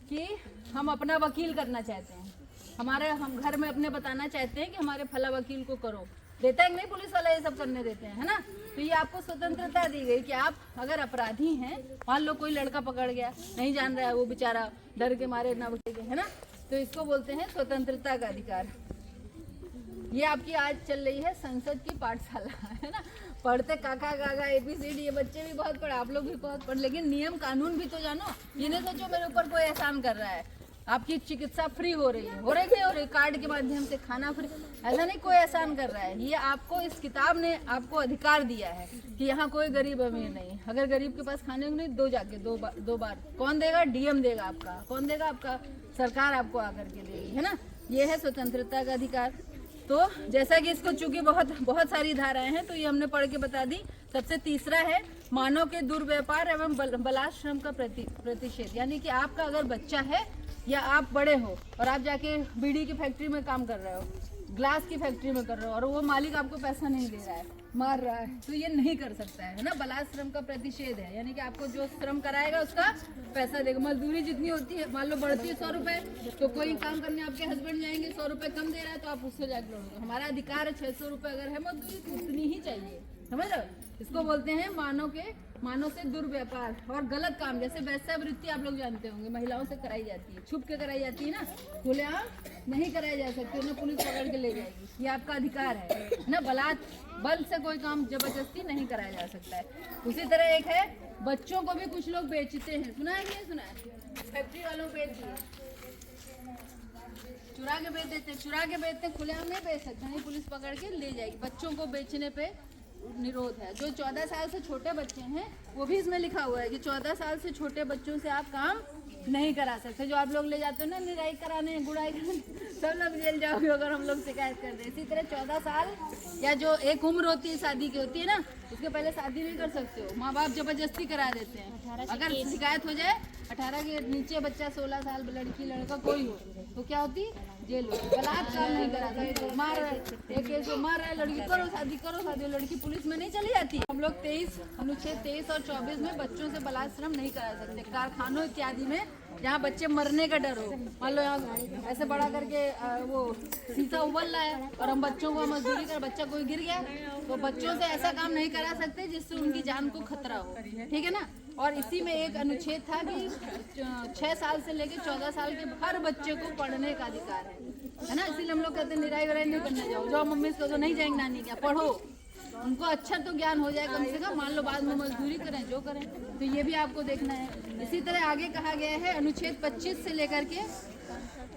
कि हम अपना वकील करना चाहते हैं, हम घर में अपने बताना चाहते हैं कि हमारे फला वकील को करो, देता है कि नहीं पुलिस वाला ये सब करने देते हैं, है ना। तो ये आपको स्वतंत्रता दी गई कि आप अगर अपराधी हैं, मान लो कोई लड़का पकड़ गया, नहीं जान रहा है वो बेचारा, डर के मारे ना उठेगा, है ना, तो इसको बोलते हैं स्वतंत्रता का अधिकार। ये आपकी आज चल रही है संसद की पाठशाला, है ना। पढ़ते काका काका ABCD, ये बच्चे भी बहुत पढ़े, आप लोग भी बहुत पढ़े, लेकिन नियम कानून भी तो जानो। ये नहीं सोचो मेरे ऊपर कोई एहसान कर रहा है। आपकी चिकित्सा फ्री हो रही है, हो रही नहीं हो रही, कार्ड के माध्यम से खाना फ्री, ऐसा नहीं कोई एहसान कर रहा है। ये आपको इस किताब ने आपको अधिकार दिया है कि यहाँ कोई गरीब अमीर नहीं। अगर गरीब के पास खाने को नहीं, दो जाके दो बार कौन देगा? DM देगा आपका। कौन देगा? आपका सरकार आपको आकर के देगी, है ना। ये है स्वतंत्रता का अधिकार। तो जैसा कि इसको चूंकि बहुत सारी धाराएं हैं, तो ये हमने पढ़ के बता दी। सबसे तीसरा है मानव के दुर्व्यापार एवं बलात्श्रम का प्रतिषेध। यानी कि आपका अगर बच्चा है या आप बड़े हो और आप जाके बीड़ी की फैक्ट्री में काम कर रहे हो, ग्लास की फैक्ट्री में कर रहे हो, और वो मालिक आपको पैसा नहीं दे रहा है, मार रहा है, तो ये नहीं कर सकता है ना। बलात्श्रम का प्रतिषेध है, यानी कि आपको जो श्रम कराएगा उसका पैसा देगा। मजदूरी जितनी होती है, मान लो बढ़ती है 100 रुपए, तो कोई काम करने आपके हस्बैंड जाएंगे, 100 रुपए कम दे रहा है तो आप उससे जाकर लड़ोगे। हमारा अधिकार है 600 रुपए अगर है मजदूरी तो उतनी ही चाहिए, समझ रहे हो। इसको बोलते हैं मानव से दुर्व्यापार और गलत काम। जैसे वेश्यावृत्ति आप लोग जानते होंगे, महिलाओं से कराई जाती है, छुप के कराई जाती है ना, खुलेआम नहीं कराई जा सकती, उन्हें पुलिस पकड़ के ले जाएगी। ये आपका अधिकार है ना। बल से कोई काम जबरदस्ती नहीं कराया जा सकता है। उसी तरह एक है बच्चों को भी कुछ लोग बेचते हैं, सुना है कि सुना है? फैक्ट्री वालों को बेच दिए, चुरा के बेच देते, खुलेआम नहीं बेच सकते, नहीं, पुलिस पकड़ के ले जाएगी। बच्चों को बेचने पे निरोध है। जो 14 साल से छोटे बच्चे हैं, वो भी इसमें लिखा हुआ है कि 14 साल से छोटे बच्चों से आप काम नहीं करा सकते। जो आप लोग ले जाते हो ना निराई कराने, गुड़ाई कराने, सब लोग जेल जाओगे अगर हम लोग शिकायत कर रहे हैं। इसी तरह 14 साल या जो एक उम्र होती है शादी की होती है ना, उसके पहले शादी नहीं कर सकते हो, माँ बाप जबरदस्ती करा देते हैं। अगर शिकायत हो जाए 18 के नीचे बच्चा, 16 साल लड़की लड़का कोई हो, तो क्या होती? जेल होती। बलात्कार नहीं करा सकते, मार रहे एक केस मार रहा है लड़की, करो शादी, लड़की पुलिस में नहीं चली जाती। हम लोग 23 अनुच्छेद 23 और 24 में बच्चों से बलात्श्रम नहीं करा सकते। कारखानों इत्यादि में जहाँ बच्चे मरने का डर हो, मान लो यहाँ ऐसे बड़ा करके वो शीशा उबल रहा है और हम बच्चों को मजदूरी कर, बच्चा कोई गिर गया, तो बच्चों से ऐसा काम नहीं करा सकते जिससे उनकी जान को खतरा हो, ठीक है ना। और इसी में एक अनुच्छेद था कि 6 साल से लेकर 14 साल के हर बच्चे को पढ़ने का अधिकार है ना। इसीलिए हम लोग कहते हैं निराई वराई नहीं करने जाओ, जो मम्मी से तो नहीं जाएंगे नानी क्या, पढ़ो, उनको अच्छा तो ज्ञान हो जाए कम से कम, मान लो बाद में मजदूरी करें जो करें, तो ये भी आपको देखना है। इसी तरह आगे कहा गया है अनुच्छेद 25 से लेकर के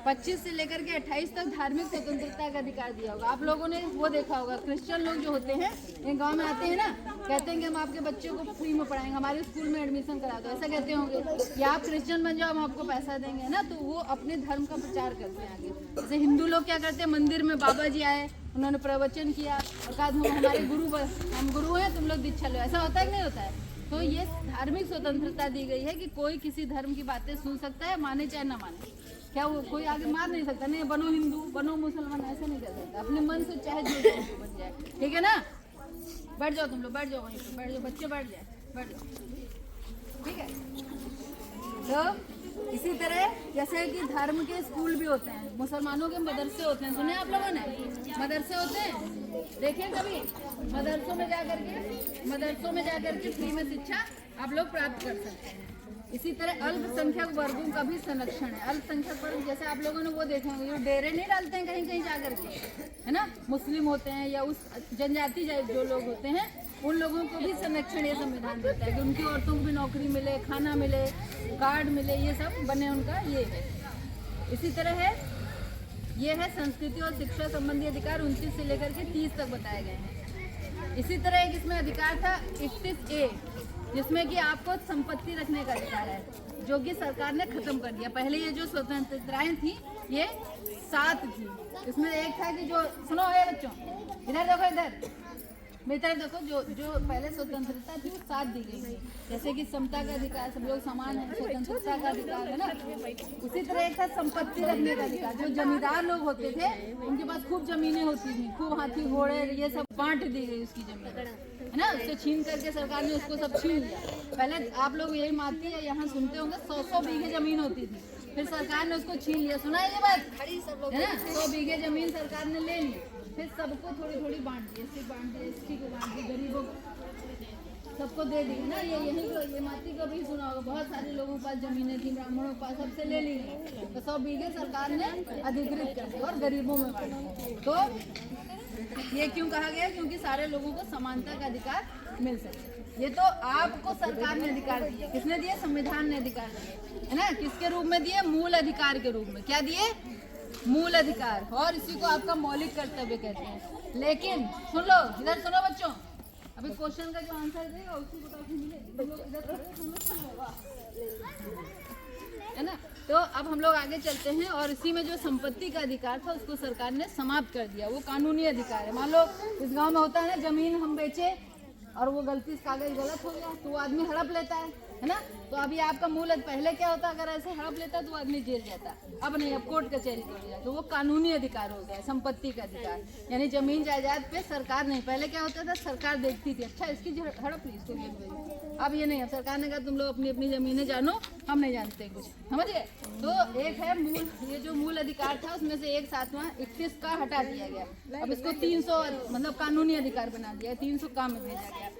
28 तक धार्मिक स्वतंत्रता का अधिकार दिया होगा। आप लोगों ने वो देखा होगा, क्रिश्चियन लोग जो होते हैं ये गांव में आते हैं ना, कहते हैं कि हम आपके बच्चों को फ्री में पढ़ाएंगे, हमारे स्कूल में एडमिशन करा दो, ऐसा कहते होंगे, या आप क्रिश्चियन बन जाओ हम आपको पैसा देंगे ना। तो वो अपने धर्म का प्रचार करते हैं आगे। जैसे हिंदू लोग क्या करते हैं, मंदिर में बाबा जी आए, उन्होंने प्रवचन किया और कहा हमारे हम गुरु हैं, तुम लोग दीक्षा लो, ऐसा होता है कि नहीं होता है। तो ये धार्मिक स्वतंत्रता दी गई है कि कोई किसी धर्म की बातें सुन सकता है, माने चाहे ना माने। क्या वो कोई आगे मार नहीं सकता, नहीं बनो हिंदू बनो मुसलमान ऐसा नहीं कर सकता, अपने मन से चाहे जो बन जाए, ठीक है ना। बैठ जाओ तुम लोग, बैठ जाओ वहीं पे, बैठ जाओ बच्चे, बैठ जाओ, ठीक है। तो इसी तरह जैसे कि धर्म के स्कूल भी होते हैं, मुसलमानों के मदरसे होते हैं, सुने आप लोगों ने? मदरसे होते हैं, देखें कभी? मदरसों में जाकर के फ्री में शिक्षा आप लोग प्राप्त कर सकते हैं। इसी तरह अल्पसंख्यक वर्गों का भी संरक्षण है। अल्पसंख्यक वर्ग जैसे आप लोगों ने वो देखे होंगे, जो डेरे नहीं डालते हैं कहीं जाकर के, है ना, मुस्लिम होते हैं या उस जनजाति जो लोग होते हैं, उन लोगों को भी संरक्षण ये संविधान देता है कि उनकी औरतों को भी नौकरी मिले, खाना मिले, कार्ड मिले, ये सब बने उनका ये है। इसी तरह है ये है संस्कृति और शिक्षा संबंधी अधिकार 29 से लेकर के 30 तक बताए गए हैं। इसी तरह एक इसमें अधिकार था 31A, जिसमें कि आपको संपत्ति रखने का अधिकार है, जो कि सरकार ने खत्म कर दिया। पहले ये जो स्वतंत्रताएं थी ये 7 थी, इसमें एक था कि जो सुनो है बच्चों, इधर देखो, इधर बेहतर देखो, जो पहले स्वतंत्रता थी वो 7 दी गई थी, जैसे कि समता का अधिकार, सब लोग समान है, स्वतंत्रता का अधिकार है ना। उसी तरह एक था संपत्ति रखने का अधिकार, जो जमींदार लोग होते थे उनके पास खूब जमीनें होती थी, खूब हाथी घोड़े ये सब बांट दी गई उसकी जमीन, है ना। उससे छीन करके सरकार ने उसको सब छीन लिया। पहले आप लोग यही मानती है, यहाँ सुनते होंगे 100 बीघे जमीन होती थी, फिर सरकार ने उसको छीन लिया, सुना है ये बात, है ना। 100 बीघे जमीन सरकार ने ले ली, फिर सबको थोड़ी थोड़ी बांट दी, ऐसे बांट दी, एसटी को बांट दी, गरीबों को सबको दे दी ना। ये माती का भी सुना होगा, बहुत सारे लोगों के पास जमीनें थी, ब्राह्मणों के पास, सबसे ले ली गई। तो 100 बीघे सरकार ने अधिकृत कर दी और गरीबों में बांट दी। तो ये क्यों कहा गया? क्योंकि सारे लोगों को समानता का अधिकार मिल सके। ये तो आपको सरकार ने अधिकार दिए। किसने दिए? संविधान ने अधिकार दिए, है ना। किसके रूप में दिए? मूल अधिकार के रूप में। क्या दिए? मूल अधिकार। और इसी को आपका मौलिक कर्तव्य कहते हैं। लेकिन सुन लो, इधर सुनो बच्चों, अभी क्वेश्चन का जो आंसर देगा उसको टॉफी मिलेगी। तुम लोग इधर खड़े हो, तुम लोग सुनो, है ना। तो अब हम लोग आगे चलते हैं और इसी में जो संपत्ति का अधिकार था उसको सरकार ने समाप्त कर दिया। वो कानूनी अधिकार है। मान लो इस गांव में होता है ना, जमीन हम बेचे और वो गलती से कागज गलत हो गया तो वो आदमी हड़प लेता है ना। तो अभी आपका मूल पहले क्या होता, अगर ऐसे हड़प लेता तो आदमी जेल जाता, अब नहीं, अब कोर्ट कचहरी कर जाता। तो वो कानूनी अधिकार हो गया, संपत्ति का अधिकार। यानी जमीन जायदाद पे सरकार नहीं, पहले क्या होता था, सरकार देखती थी, अच्छा इसकी हड़प ली, इसको जेल भेजो। अब ये नहीं, अब सरकार ने कहा तुम लोग अपनी अपनी जमीनें जानो, हम नहीं जानते कुछ, समझ गए। तो एक है मूल, ये जो मूल अधिकार था उसमें से एक 7वां 31 का हटा दिया गया। अब इसको 300 मतलब कानूनी अधिकार बना दिया, 300 काम में भेजा गया।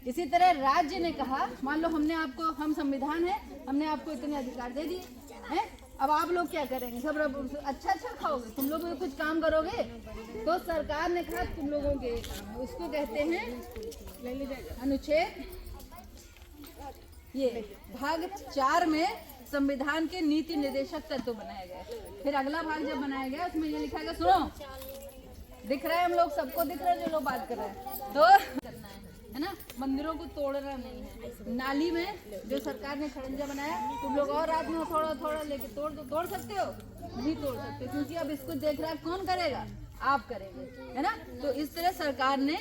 इसी तरह राज्य ने कहा, मान लो हमने आपको, हम संविधान है, हमने आपको इतने अधिकार दे दिए हैं, अब आप लोग क्या करेंगे? सब अच्छा खाओगे, तुम लोग कुछ काम करोगे? तो सरकार ने कहा तुम लोगों के, उसको कहते हैं अनुच्छेद, ये भाग 4 में संविधान के नीति निर्देशक तत्व बनाए गए। फिर अगला भाग जब बनाया गया उसमें ये लिखा गया, सुनो, दिख रहा है, हम लोग सबको दिख रहा है जो लोग बात कर रहे हैं, तो करना है ना। मंदिरों को तोड़ना नहीं है। नाली में जो सरकार ने खड़ंजा बनाया, तुम लोग और रात में थोड़ा थोड़ा लेके तोड़ सकते हो? नहीं तोड़ सकते, क्योंकि अब इसको देख रहा है कौन करेगा? आप करेंगे, है ना। तो इस तरह सरकार ने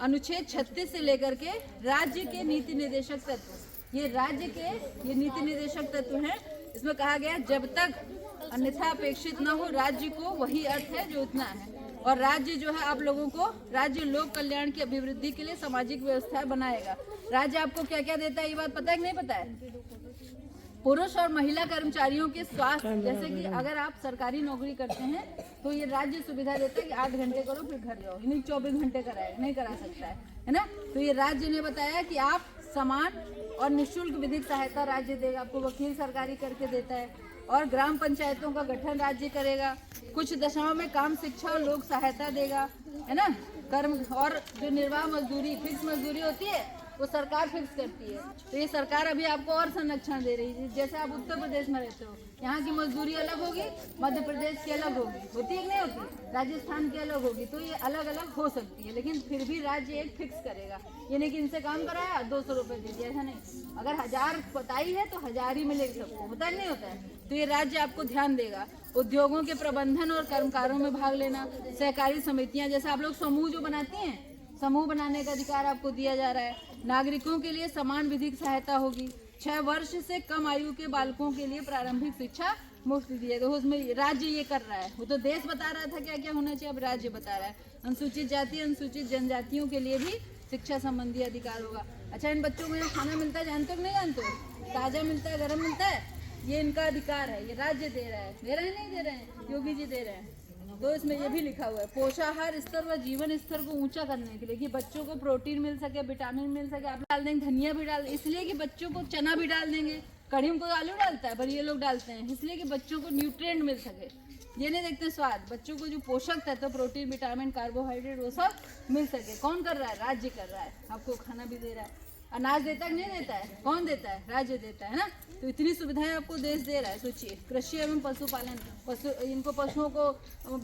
अनुच्छेद 36 से लेकर के राज्य के नीति निर्देशक तत्व, ये राज्य के ये नीति निर्देशक तत्व हैं। इसमें कहा गया जब तक अन्यथा अपेक्षित न हो, राज्य को वही अर्थ है जो इतना है। और राज्य जो है आप लोगों को, राज्य लोक कल्याण की अभिवृद्धि के लिए सामाजिक व्यवस्था बनाएगा। राज्य आपको क्या क्या देता है, ये बात पता है कि नहीं पता है? पुरुष और महिला कर्मचारियों के स्वास्थ्य, जैसे कि अगर आप सरकारी नौकरी करते हैं तो ये राज्य सुविधा देता है कि 8 घंटे करो फिर घर जाओ, नहीं 24 घंटे कराएगा, नहीं करा सकता है ना। तो ये राज्य ने बताया कि आप समान और निःशुल्क विधिक सहायता राज्य देगा, आपको वकील सरकारी करके देता है। और ग्राम पंचायतों का गठन राज्य करेगा। कुछ दशाओं में काम शिक्षा और लोक सहायता देगा, है ना। कर्म और जो निर्वाह मजदूरी, फिक्स मजदूरी होती है वो सरकार फिक्स करती है। तो ये सरकार अभी आपको और संरक्षण दे रही है। जैसे आप उत्तर प्रदेश में रहते हो, यहाँ की मजदूरी अलग होगी, मध्य प्रदेश की अलग होगी, होती है कि नहीं होती, राजस्थान की अलग होगी। तो ये अलग अलग हो सकती है, लेकिन फिर भी राज्य एक फिक्स करेगा। ये नहीं कि इनसे काम कराया 200 रुपये दे दिया, ऐसा नहीं। अगर 1000 बताई है तो 1000 ही मिलेगी सबको, होता नहीं होता है। तो ये राज्य आपको ध्यान देगा। उद्योगों के प्रबंधन और कर्मकारों में भाग लेना, सहकारी समितियां, जैसे आप लोग समूह जो बनाती हैं, समूह बनाने का अधिकार आपको दिया जा रहा है। नागरिकों के लिए समान विधिक सहायता होगी। 6 वर्ष से कम आयु के बालकों के लिए प्रारंभिक शिक्षा मुफ्त दी है। तो उसमें राज्य ये कर रहा है। वो तो देश बता रहा था क्या क्या होना चाहिए, अब राज्य बता रहा है। अनुसूचित जाति, अनुसूचित जनजातियों के लिए भी शिक्षा संबंधी अधिकार होगा। अच्छा, इन बच्चों को यहाँ खाना मिलता है, जानते हो कि नहीं जानते हो? ताज़ा मिलता है, गर्म मिलता है, ये इनका अधिकार है, ये राज्य दे रहा है। दे रहे हैं नहीं दे रहे हैं? योगी जी दे रहे हैं। तो इसमें ये भी लिखा हुआ है, पोषाहार स्तर व जीवन स्तर को ऊंचा करने के लिए, कि बच्चों को प्रोटीन मिल सके, विटामिन मिल सके। आप डाल देंगे, धनिया भी डाल, इसलिए कि बच्चों को चना भी डाल देंगे। कढ़ी में कोई आलू डालता है, पर ये लोग डालते हैं, इसलिए कि बच्चों को न्यूट्रिएंट मिल सके। ये नहीं देखते स्वाद, बच्चों को जो पोषक तत्व, प्रोटीन, विटामिन, कार्बोहाइड्रेट, वो सब मिल सके। कौन कर रहा है? राज्य कर रहा है। आपको खाना भी दे रहा है। अनाज देता है कि नहीं देता है? कौन देता है? राज्य देता है ना। तो इतनी सुविधाएं आपको देश दे रहा है। सोचिए, कृषि एवं पशुपालन, इनको पशुओं को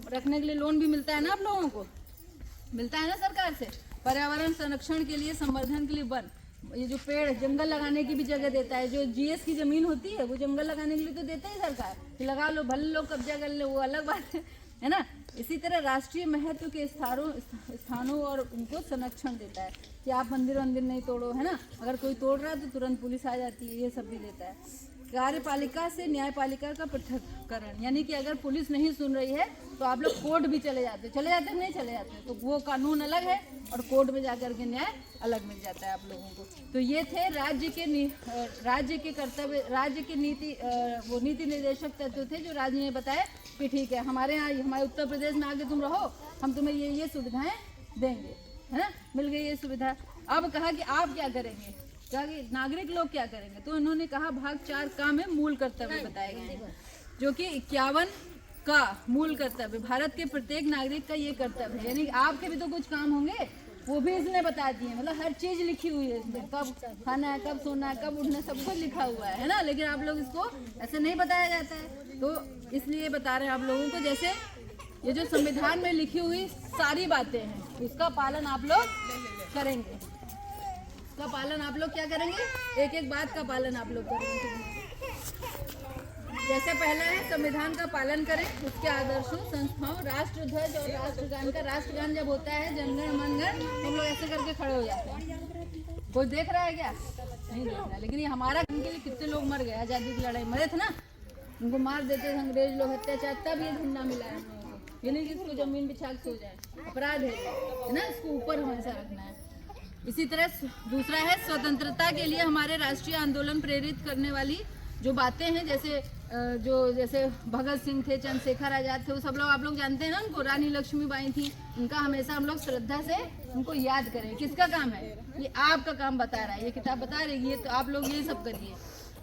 रखने के लिए लोन भी मिलता है ना, आप लोगों को मिलता है ना सरकार से। पर्यावरण संरक्षण के लिए, संवर्धन के लिए वन, ये जो पेड़, जंगल लगाने की भी जगह देता है। जो जीएस की जमीन होती है वो जंगल लगाने के लिए तो देता ही सरकार, कि लगा लो, भले लोग कब्जा कर ले, वो अलग बात है ना। इसी तरह राष्ट्रीय महत्व के स्थानों और उनको संरक्षण देता है, कि आप मंदिर नहीं तोड़ो, है ना। अगर कोई तोड़ रहा है तो तुरंत पुलिस आ जाती है, ये सब भी देता है। कार्यपालिका से न्यायपालिका का पृथक्करण, यानी कि अगर पुलिस नहीं सुन रही है तो आप लोग कोर्ट भी चले जाते नहीं चले जाते, तो वो कानून अलग है और कोर्ट में जाकर के न्याय अलग मिल जाता है आप लोगों को। तो ये थे राज्य के कर्तव्य, राज्य के नीति निर्देशक तत्व थे जो राज्य ने बताए कि ठीक है हमारे यहाँ हमारे उत्तर प्रदेश में आके तुम रहो, हम तुम्हें ये सुविधाएं देंगे, है ना, मिल गई ये सुविधा। अब कहा कि आप क्या करेंगे, कहा कि नागरिक लोग क्या करेंगे, तो इन्होंने कहा भाग 4 का में मूल कर्तव्य बताए गए हैं, जो कि 51 का मूल कर्तव्य, भारत के प्रत्येक नागरिक का ये कर्तव्य है, यानी कि आपके भी तो कुछ काम होंगे, वो भी इसने बता दिए, मतलब हर चीज लिखी हुई है इसमें, कब खाना है, कब सोना है, कब उठना, सब कुछ लिखा हुआ है ना। लेकिन आप लोग इसको ऐसे नहीं बताया जाता है, तो इसलिए बता रहे हैं आप लोगों को, जैसे ये जो संविधान में लिखी हुई सारी बातें हैं, उसका पालन आप लोग करेंगे, उसका पालन आप लोग क्या करेंगे, एक एक बात का पालन आप लोग करेंगे। जैसे पहला है संविधान का पालन करें, उसके आदर्शों, संस्थाओं, राष्ट्र ध्वज और राष्ट्रगान का, राष्ट्रगान जब होता है जनगण मनगण, हम लोग ऐसे करके खड़े हो जाते हैं। कोई देख रहा है क्या, नहीं देख रहा, लेकिन ये हमारा इनके लिए कितने लोग मर गए, आजादी की लड़ाई मरे थे ना, उनको मार देते थे अंग्रेज लोग, अत्याचार, तब ये झंडा मिला है हम लोगों को, ये नहीं कि इसको जमीन बिछा के सो जाए, अपराध है ना, इसको ऊपर हमेशा रखना है। इसी तरह दूसरा है स्वतंत्रता के लिए हमारे राष्ट्रीय आंदोलन प्रेरित करने वाली जो बातें हैं, जैसे भगत सिंह थे, चंद्रशेखर आजाद थे, वो सब लोग आप लोग जानते हैं ना उनको, रानी लक्ष्मीबाई थी, उनका हमेशा हम लोग श्रद्धा से उनको याद करें। किसका काम है ये, आपका काम बता रहा है, ये किताब बता रही है, ये तो आप लोग ये सब करिए।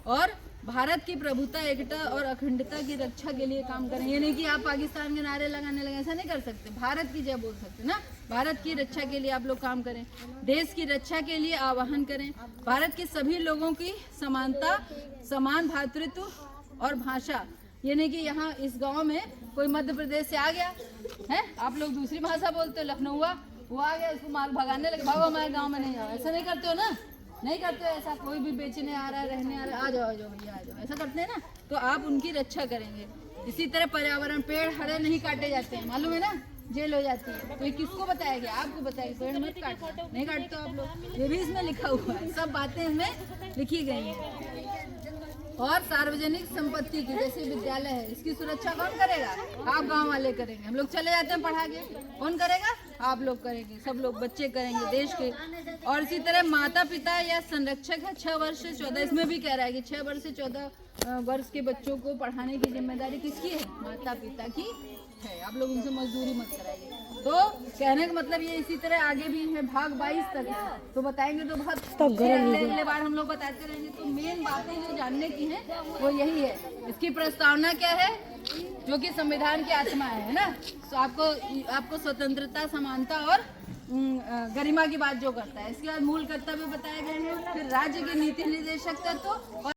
और भारत की प्रभुता, एकता और अखंडता की रक्षा के लिए काम करें, ये नहीं कि आप पाकिस्तान के नारे लगाने लगे, ऐसा नहीं कर सकते, भारत की जय बोल सकते ना, भारत की रक्षा के लिए आप लोग काम करें, देश की रक्षा के लिए आह्वान करें, भारत के सभी लोगों की समानता, समान भातृत्व और भाषा, ये नहीं कि यहाँ इस गांव में कोई मध्य प्रदेश से आ गया है, आप लोग दूसरी भाषा बोलते हो, लखनऊ वो आ गया, इसको मार भगाने लगे, भागो हमारे गांव में नहीं आओ, ऐसा नहीं करते हो ना, नहीं करते हो ऐसा, कोई भी बेचने आ रहा है, रहने आ रहा है, आ जाओ भैया आ जाओ, ऐसा करते हैं ना, तो आप उनकी रक्षा करेंगे। इसी तरह पर्यावरण, पेड़ हरे नहीं काटे जाते हैं, मालूम है ना, जेल हो जाती है, तो ये किसको बताया गया, आपको बताया गया, पेड़ मत काटो, नहीं काटते हो आप लोग, ये भी इसमें लिखा हुआ है, सब बातें इसमें लिखी गई हैं। और सार्वजनिक संपत्ति की, जैसे विद्यालय है, इसकी सुरक्षा कौन करेगा, आप गांव वाले करेंगे, हम लोग चले जाते हैं पढ़ा के, कौन करेगा, आप लोग करेंगे, सब लोग बच्चे करेंगे देश के। और इसी तरह माता पिता या संरक्षक है 6 वर्ष से 14, इसमें भी कह रहा है कि 6 वर्ष से 14 वर्ष के बच्चों को पढ़ाने की जिम्मेदारी किसकी है, माता पिता की है, आप लोग उनसे मजदूरी मत कराइए। तो कहने का मतलब ये, इसी तरह आगे भी है, भाग 22 तक है, तो बताएंगे तो बहुत अगले बार हम लोग बताते रहेंगे। तो मेन बातें जो जानने की हैं वो यही है, इसकी प्रस्तावना क्या है, जो कि संविधान की आत्मा है ना, तो आपको स्वतंत्रता, समानता और गरिमा की बात जो करता है। इसके बाद मूल कर्तव्य बताए गए हैं, फिर राज्य के नीति निर्देशक तत्व और